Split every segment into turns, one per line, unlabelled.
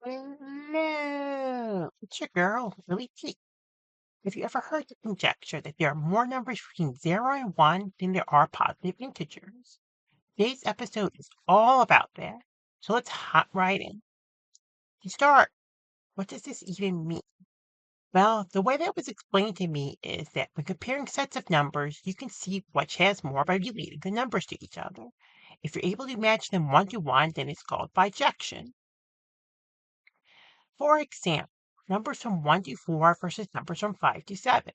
Hello, it's your girl, Lily T. Have you ever heard the conjecture that there are more numbers between 0 and 1 than there are positive integers? Today's episode is all about that, so let's hop right in. To start, what does this even mean? Well, the way that was explained to me is that when comparing sets of numbers, you can see which has more by relating the numbers to each other. If you're able to match them one to one, then it's called bijection. For example, numbers from 1 to 4 versus numbers from 5 to 7.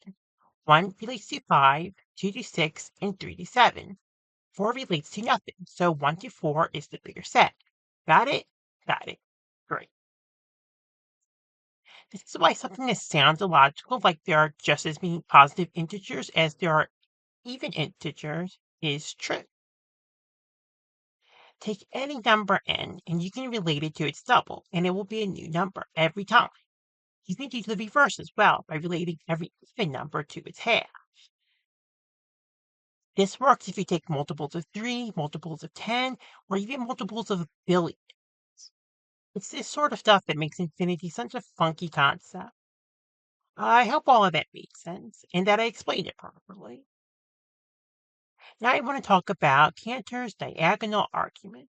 1 relates to 5, 2 to 6, and 3 to 7. 4 relates to nothing, so 1 to 4 is the bigger set. Got it? Got it. Great. This is why something that sounds illogical, like there are just as many positive integers as there are even integers, is true. Take any number n and you can relate it to its double, and it will be a new number every time. You can do the reverse as well by relating every even number to its half. This works if you take multiples of 3, multiples of 10, or even multiples of a billion. It's this sort of stuff that makes infinity such a funky concept. I hope all of that made sense and that I explained it properly. Now I want to talk about Cantor's diagonal argument.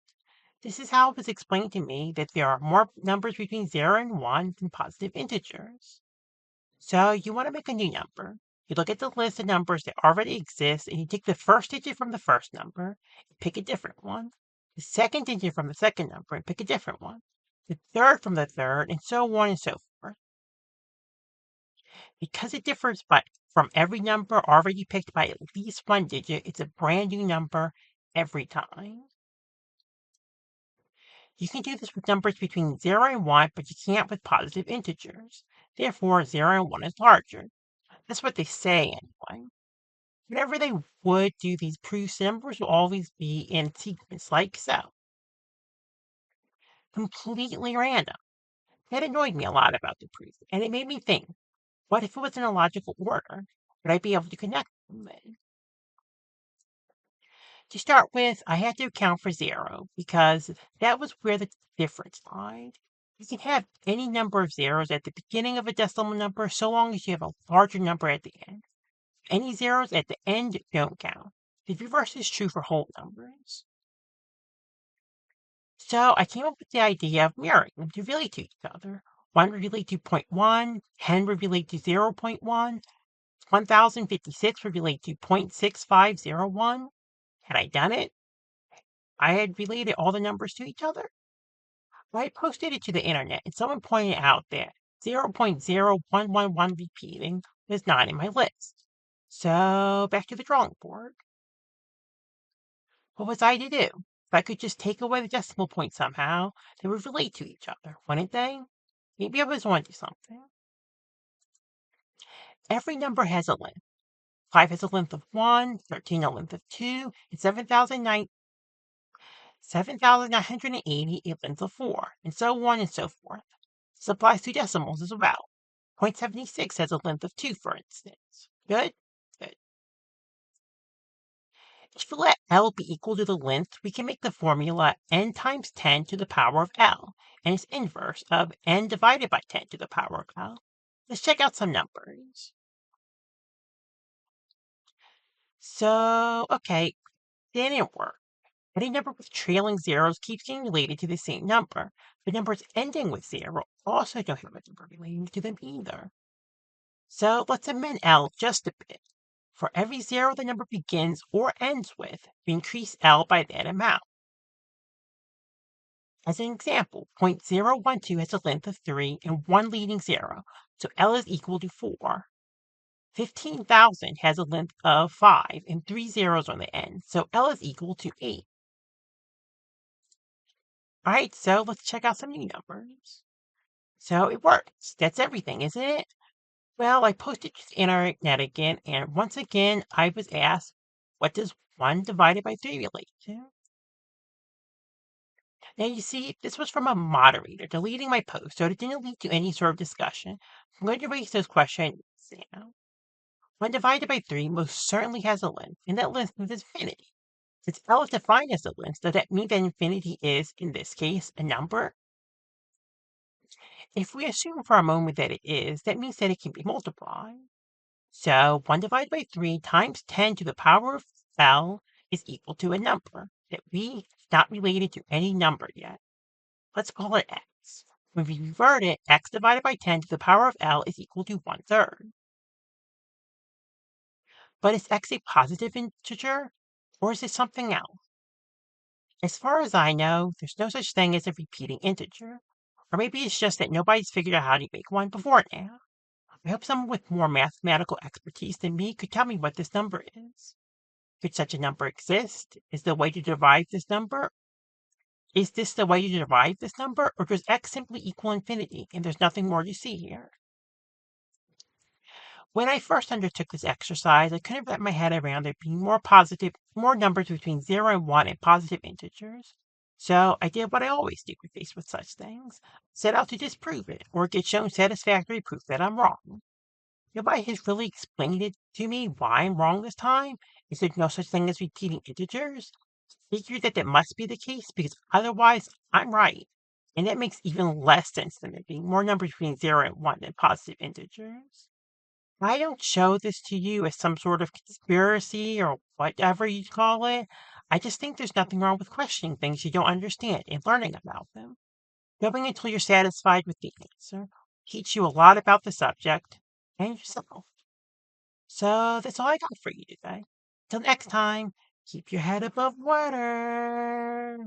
This is how it was explained to me that there are more numbers between 0 and 1 than positive integers. So you want to make a new number. You look at the list of numbers that already exist and you take the first digit from the first number and pick a different one, the second digit from the second number and pick a different one, the third from the third, and so on and so forth. Because it differs from every number already picked by at least one digit, it's a brand new number every time. You can do this with numbers between 0 and 1, but you can't with positive integers. Therefore, 0 and 1 is larger. That's what they say anyway. Whenever they would do these proofs, numbers will always be in sequence like so. Completely random. That annoyed me a lot about the proof, and it made me think, what if it was in a logical order? Would I be able to connect them then? To start with, I had to account for 0, because that was where the difference lied. You can have any number of zeros at the beginning of a decimal number so long as you have a larger number at the end. Any zeros at the end don't count. The reverse is true for whole numbers. So I came up with the idea of mirroring them to relate to each other. 1 would relate to 0.1, 10 would relate to 0.1, 1056 would relate to 0.6501. Had I done it, I had related all the numbers to each other. I posted it to the internet and someone pointed out that 0.0111 repeating was not in my list. So back to the drawing board. What was I to do? If I could just take away the decimal point somehow, they would relate to each other, wouldn't they? Maybe I was onto something. Every number has a length. 5 has a length of 1, 13 a length of 2, and 7,980 a length of 4, and so on and so forth. This applies to decimals as well. 0.76 has a length of 2, for instance. Good? Good. If we let L be equal to the length, we can make the formula n times 10 to the power of L, and its inverse of n divided by 10 to the power of L. Let's check out some numbers. So, okay, that didn't work. Any number with trailing zeros keeps getting related to the same number, but numbers ending with 0 also don't have a number relating to them either. So let's amend L just a bit. For every 0 the number begins or ends with, we increase L by that amount. As an example, 0.012 has a length of 3 and 1 leading 0, so L is equal to 4. 15,000 has a length of 5 and 3 zeros on the end, so L is equal to 8. Alright, so let's check out some new numbers. So it works. That's everything, isn't it? Well, I posted to the internet again, and once again, I was asked, what does 1 divided by 3 relate to? Now, you see, this was from a moderator deleting my post, so it didn't lead to any sort of discussion. I'm going to raise those questions now. 1 divided by 3 most certainly has a length, and that length is infinity. Since L is defined as a length, does that mean that infinity is, in this case, a number? If we assume for a moment that it is, that means that it can be multiplied. So 1 divided by 3 times 10 to the power of L is equal to a number that we not related to any number yet. Let's call it x. When we revert it, x divided by 10 to the power of L is equal to 1/3. But is x a positive integer, or is it something else? As far as I know, there's no such thing as a repeating integer. Or maybe it's just that nobody's figured out how to make one before now. I hope someone with more mathematical expertise than me could tell me what this number is. Could such a number exist? Is this the way to derive this number, or does x simply equal infinity and there's nothing more to see here? When I first undertook this exercise, I couldn't wrap my head around there being more numbers between 0 and 1 and positive integers. So I did what I always do when faced with such things, set out to disprove it, or get shown satisfactory proof that I'm wrong. Nobody has really explained it to me why I'm wrong this time. Is there no such thing as repeating integers? Figured that must be the case because otherwise I'm right. And that makes even less sense than there being more numbers between 0 and 1 than positive integers. I don't show this to you as some sort of conspiracy or whatever you call it. I just think there's nothing wrong with questioning things you don't understand and learning about them. Knowing until you're satisfied with the answer teach you a lot about the subject and yourself. So that's all I got for you today. Till next time, keep your head above water.